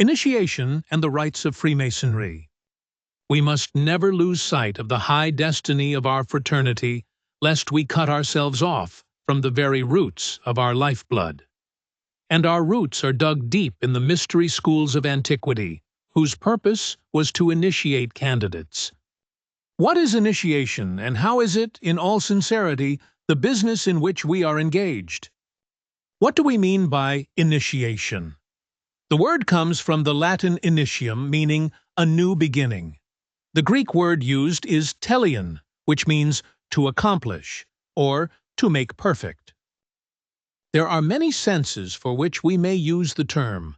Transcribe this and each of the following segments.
Initiation and the rites of Freemasonry. We must never lose sight of the high destiny of our fraternity, lest we cut ourselves off from the very roots of our lifeblood. And our roots are dug deep in the mystery schools of antiquity, whose purpose was to initiate candidates. What is initiation, and how is it, in all sincerity, the business in which we are engaged? What do we mean by initiation? The word comes from the Latin initium, meaning a new beginning. The Greek word used is telein, which means to accomplish, or to make perfect. There are many senses for which we may use the term.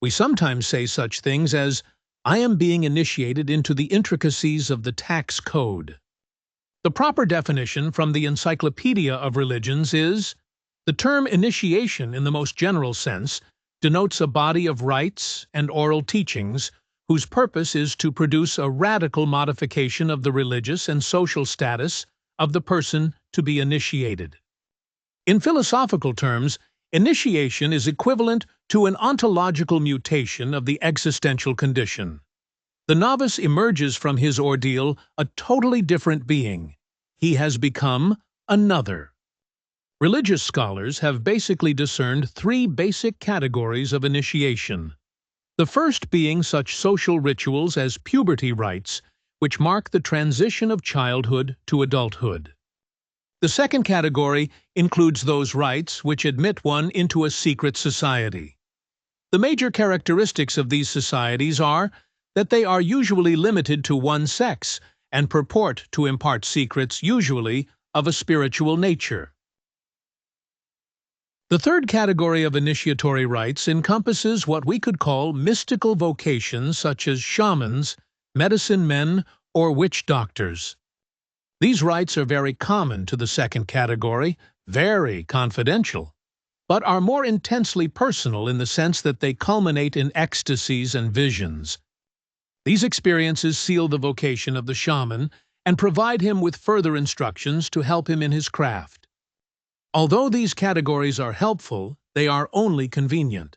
We sometimes say such things as, "I am being initiated into the intricacies of the tax code." The proper definition from the Encyclopedia of Religions is, the term initiation in the most general sense denotes a body of rites and oral teachings whose purpose is to produce a radical modification of the religious and social status of the person to be initiated. In philosophical terms, initiation is equivalent to an ontological mutation of the existential condition. The novice emerges from his ordeal a totally different being. He has become another. Religious scholars have basically discerned three basic categories of initiation. The first being such social rituals as puberty rites, which mark the transition of childhood to adulthood. The second category includes those rites which admit one into a secret society. The major characteristics of these societies are that they are usually limited to one sex and purport to impart secrets usually of a spiritual nature. The third category of initiatory rites encompasses what we could call mystical vocations such as shamans, medicine men, or witch doctors. These rites are very common to the second category, very confidential, but are more intensely personal in the sense that they culminate in ecstasies and visions. These experiences seal the vocation of the shaman and provide him with further instructions to help him in his craft. Although these categories are helpful, they are only convenient.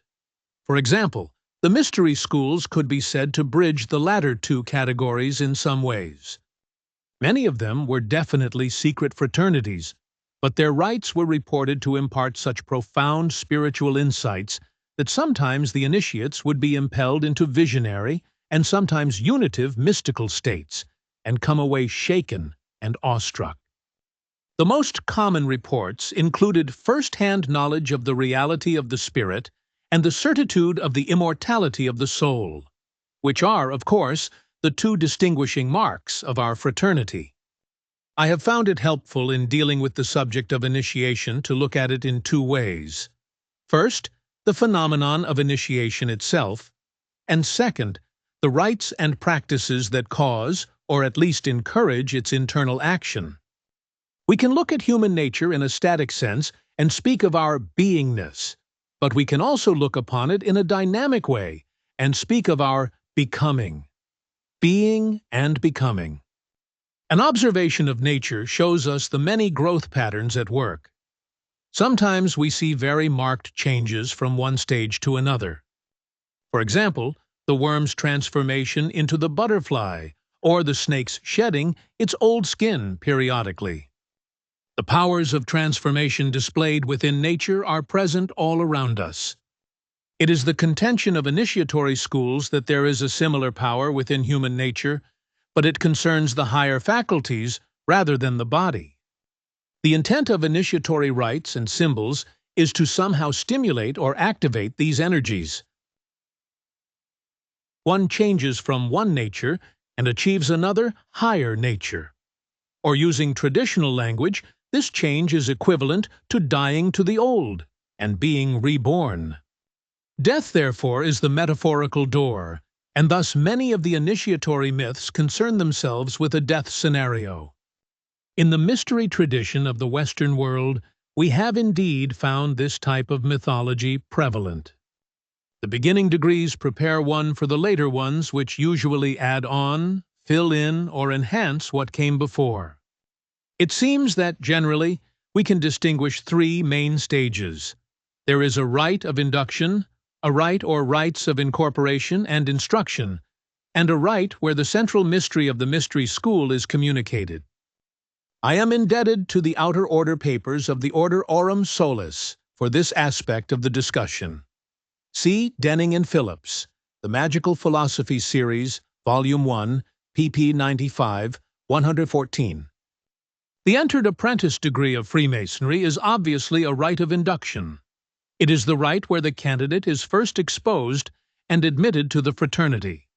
For example, the mystery schools could be said to bridge the latter two categories in some ways. Many of them were definitely secret fraternities, but their rites were reported to impart such profound spiritual insights that sometimes the initiates would be impelled into visionary and sometimes unitive mystical states, and come away shaken and awestruck. The most common reports included first-hand knowledge of the reality of the spirit and the certitude of the immortality of the soul, which are, of course, the two distinguishing marks of our fraternity. I have found it helpful in dealing with the subject of initiation to look at it in two ways. First, the phenomenon of initiation itself, and second, the rites and practices that cause, or at least encourage, its internal action. We can look at human nature in a static sense and speak of our beingness, but we can also look upon it in a dynamic way and speak of our becoming. Being and becoming. An observation of nature shows us the many growth patterns at work. Sometimes we see very marked changes from one stage to another. For example, the worm's transformation into the butterfly, or the snake's shedding its old skin periodically. The powers of transformation displayed within nature are present all around us. It is the contention of initiatory schools that there is a similar power within human nature, but it concerns the higher faculties rather than the body. The intent of initiatory rites and symbols is to somehow stimulate or activate these energies. One changes from one nature and achieves another higher nature. Or using traditional language, this change is equivalent to dying to the old and being reborn. Death, therefore, is the metaphorical door, and thus many of the initiatory myths concern themselves with a death scenario. In the mystery tradition of the Western world, we have indeed found this type of mythology prevalent. The beginning degrees prepare one for the later ones, which usually add on, fill in, or enhance what came before. It seems that, generally, we can distinguish three main stages. There is a rite of induction, a rite or rites of incorporation and instruction, and a rite where the central mystery of the mystery school is communicated. I am indebted to the Outer Order papers of the Order Aurum Solis for this aspect of the discussion. See Denning and Phillips, The Magical Philosophy Series, Volume 1, pp. 95, 114. The entered apprentice degree of Freemasonry is obviously a rite of induction. It is the rite where the candidate is first exposed and admitted to the fraternity.